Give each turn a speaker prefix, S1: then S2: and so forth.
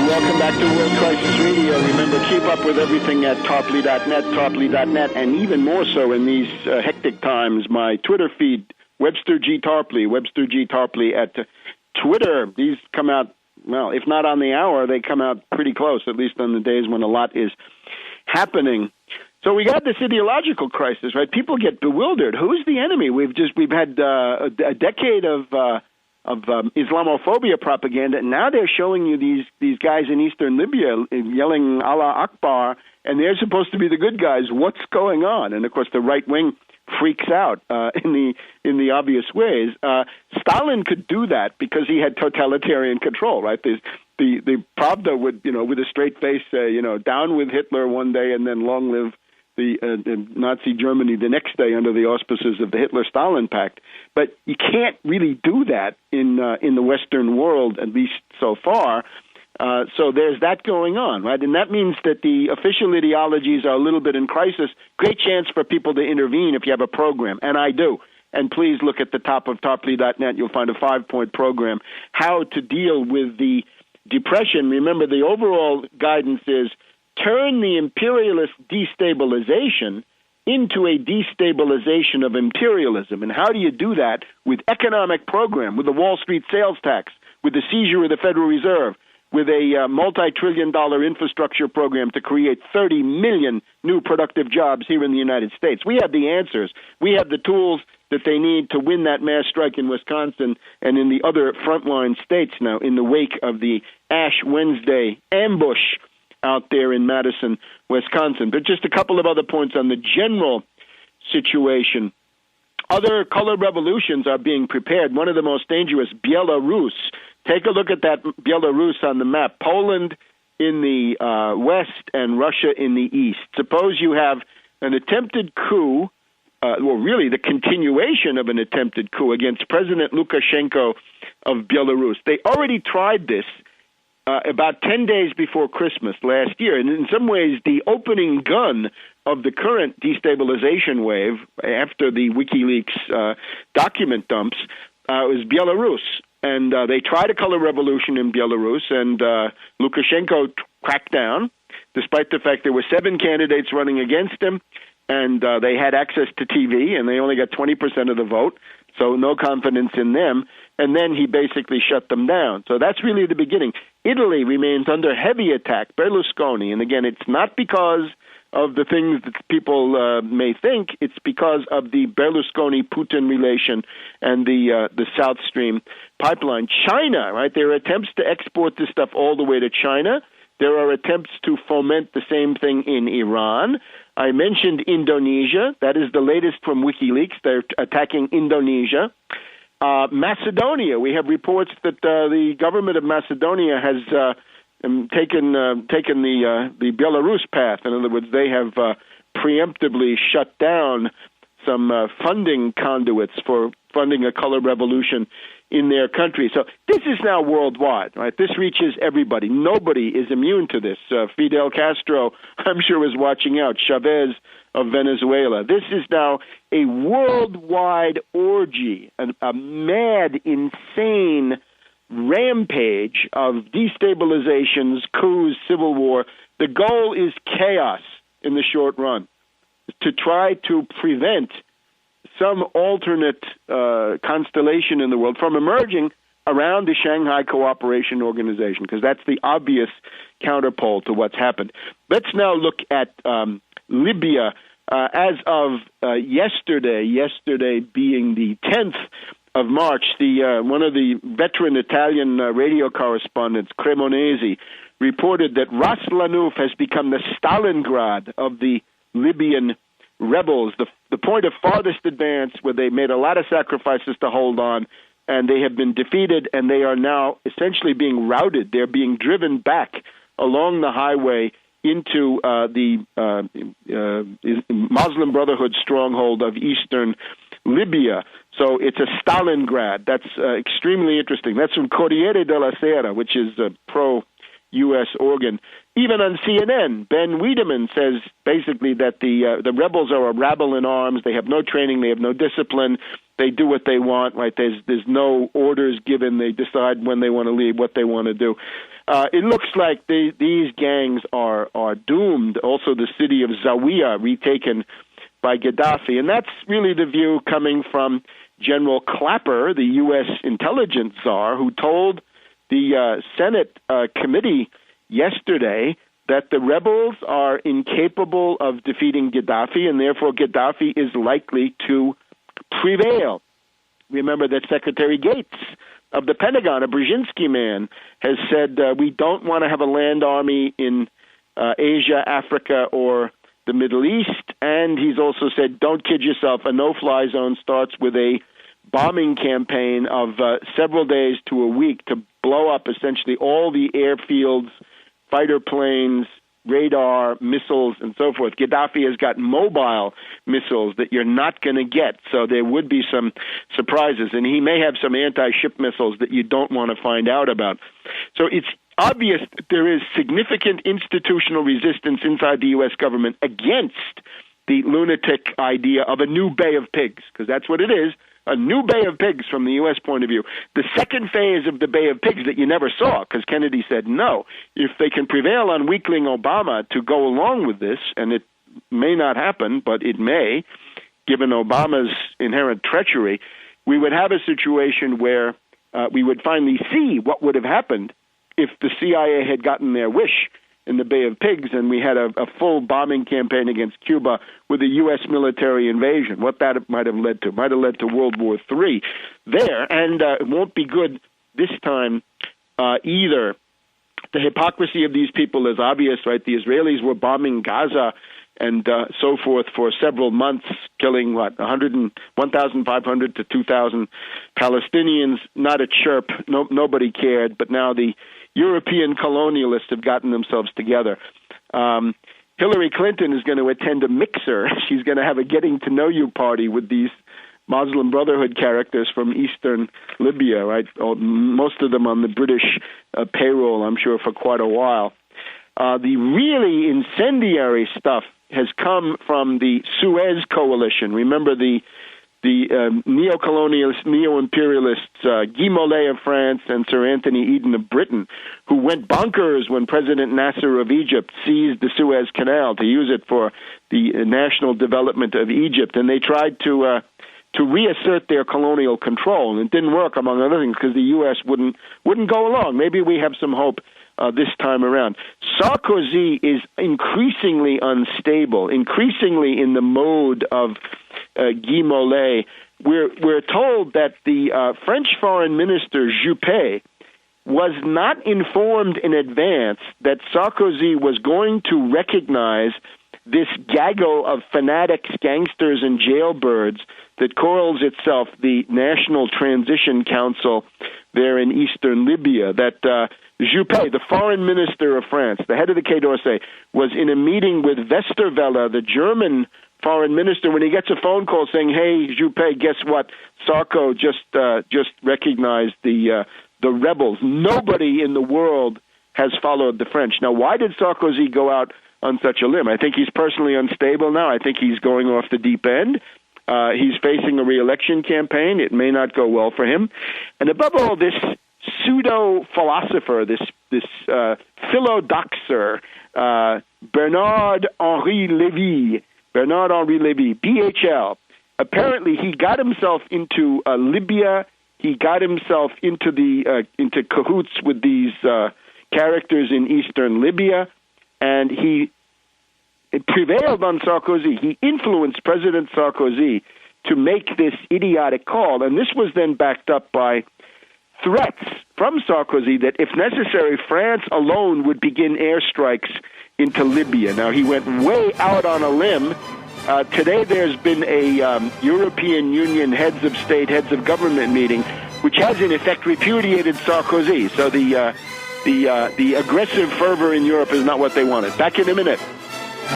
S1: welcome back to World Crisis Radio. Remember, keep up with everything at Tarpley.net, and even more so in these hectic times, my Twitter feed, Webster Tarpley at Twitter. These come out, well, if not on the hour, they come out pretty close, at least on the days when a lot is happening. So we got this ideological crisis, right? People get bewildered. Who's the enemy? We've had a decade of Islamophobia propaganda, and now they're showing you these guys in eastern Libya yelling Allah Akbar, and they're supposed to be the good guys. What's going on? And of course, the right wing freaks out in the obvious ways. Stalin could do that because he had totalitarian control, right? The Pravda would, with a straight face say, down with Hitler one day and then long live the Nazi Germany the next day under the auspices of the Hitler-Stalin Pact. But you can't really do that in the Western world, at least so far. So there's that going on, right? And that means that the official ideologies are a little bit in crisis. Great chance for people to intervene if you have a program, and I do. And please look at the top of Tarpley.net. You'll find a 5-point program, how to deal with the depression. Remember, the overall guidance is turn the imperialist destabilization into a destabilization of imperialism. And how do you do that? With economic program, with the Wall Street sales tax, with the seizure of the Federal Reserve, with a multi-trillion-dollar infrastructure program to create 30 million new productive jobs here in the United States. We have the answers. We have the tools that they need to win that mass strike in Wisconsin and in the other frontline states now in the wake of the Ash Wednesday ambush out there in Madison, Wisconsin. But just a couple of other points on the general situation. Other color revolutions are being prepared. One of the most dangerous, Belarus. Take a look at that Belarus on the map. Poland in the west and Russia in the east. Suppose you have an attempted coup, really the continuation of an attempted coup against President Lukashenko of Belarus. They already tried this about 10 days before Christmas last year. And in some ways, the opening gun of the current destabilization wave after the WikiLeaks document dumps was Belarus. And they tried a color revolution in Belarus, and Lukashenko cracked down, despite the fact there were 7 candidates running against him, and they had access to TV, and they only got 20% of the vote, so no confidence in them. And then he basically shut them down. So that's really the beginning. Italy remains under heavy attack, Berlusconi. And again, it's not because of the things that people may think. It's because of the Berlusconi-Putin relation and the South Stream pipeline. China, right? There are attempts to export this stuff all the way to China. There are attempts to foment the same thing in Iran. I mentioned Indonesia. That is the latest from WikiLeaks. They're attacking Indonesia. Macedonia, we have reports that the government of Macedonia has taken the Belarus path. In other words, they have preemptively shut down some funding conduits for funding a color revolution in their country. So this is now worldwide, right? This reaches everybody. Nobody is immune to this. Fidel Castro, I'm sure, is watching out. Chavez of Venezuela. This is now a worldwide orgy, a mad, insane rampage of destabilizations, coups, civil war. The goal is chaos in the short run, to try to prevent some alternate constellation in the world from emerging around the Shanghai Cooperation Organization, because that's the obvious counterpole to what's happened. Let's now look at Libya. As of yesterday being the 10th of March, one of the veteran Italian radio correspondents, Cremonesi, reported that Ras Lanuf has become the Stalingrad of the Libyan rebels, the point of farthest advance where they made a lot of sacrifices to hold on, and they have been defeated, and they are now essentially being routed. They're being driven back along the highway into the Muslim Brotherhood stronghold of eastern Libya. So it's a Stalingrad. That's extremely interesting. That's from Corriere della Sera, which is a pro-U.S. organ. Even on CNN, Ben Wiedemann says basically that the rebels are a rabble in arms. They have no training. They have no discipline. They do what they want, right? There's no orders given. They decide when they want to leave, what they want to do. it looks like these gangs are doomed. Also, the city of Zawiya retaken by Gaddafi. And that's really the view coming from General Clapper, the U.S. intelligence czar, who told the Senate committee yesterday that the rebels are incapable of defeating Gaddafi, and therefore Gaddafi is likely to prevail. Remember that Secretary Gates of the Pentagon, a Brzezinski man, has said we don't want to have a land army in Asia, Africa, or the Middle East, and he's also said, don't kid yourself, a no-fly zone starts with a bombing campaign of several days to a week to blow up essentially all the airfields, fighter planes, radar, missiles, and so forth. Gaddafi has got mobile missiles that you're not going to get, so there would be some surprises, and he may have some anti-ship missiles that you don't want to find out about. So it's obvious that there is significant institutional resistance inside the U.S. government against the lunatic idea of a new Bay of Pigs, because that's what it is, a new Bay of Pigs from the U.S. point of view. The second phase of the Bay of Pigs that you never saw, because Kennedy said no. If they can prevail on weakling Obama to go along with this, and it may not happen, but it may, given Obama's inherent treachery, we would have a situation where we would finally see what would have happened if the CIA had gotten their wish in the Bay of Pigs, and we had a full bombing campaign against Cuba with a U.S. military invasion. What that might have led to World War III there, and it won't be good this time either. The hypocrisy of these people is obvious, right? The Israelis were bombing Gaza and so forth for several months, killing, 1,500 to 2,000 Palestinians. Not a chirp. Nobody cared, but now the European colonialists have gotten themselves together. Hillary Clinton is going to attend a mixer. She's going to have a getting-to-know-you party with these Muslim Brotherhood characters from eastern Libya, right? Most of them on the British payroll, I'm sure, for quite a while. The really incendiary stuff has come from the Suez Coalition. Remember the neo-colonialists, neo-imperialists, Guy Mollet of France and Sir Anthony Eden of Britain, who went bonkers when President Nasser of Egypt seized the Suez Canal to use it for the national development of Egypt, and they tried to reassert their colonial control, and it didn't work, among other things, because the U.S. wouldn't go along. Maybe we have some hope this time around. Sarkozy is increasingly unstable, increasingly in the mode of Guy Mollet. We're told that the French Foreign Minister Juppé was not informed in advance that Sarkozy was going to recognize this gaggle of fanatics, gangsters, and jailbirds that calls itself the National Transition Council there in eastern Libya, that Juppé, the foreign minister of France, the head of the Quai d'Orsay, was in a meeting with Westerwelle, the German foreign minister, when he gets a phone call saying, hey, Juppé, guess what? Sarko just recognized the rebels. Nobody in the world has followed the French. Now, why did Sarkozy go out on such a limb? I think he's personally unstable now. I think he's going off the deep end. He's facing a re-election campaign. It may not go well for him. And above all, this pseudo-philosopher, this philodoxer, Bernard-Henri Lévy, BHL, apparently he got himself into Libya. He got himself into cahoots with these characters in eastern Libya, and he prevailed on Sarkozy. He influenced President Sarkozy to make this idiotic call, and this was then backed up by threats from Sarkozy that, if necessary, France alone would begin airstrikes into Libya. Now, he went way out on a limb. Today there's been a European Union heads of state, heads of government meeting, which has in effect repudiated Sarkozy. So the aggressive fervor in Europe is not what they wanted. Back in a minute.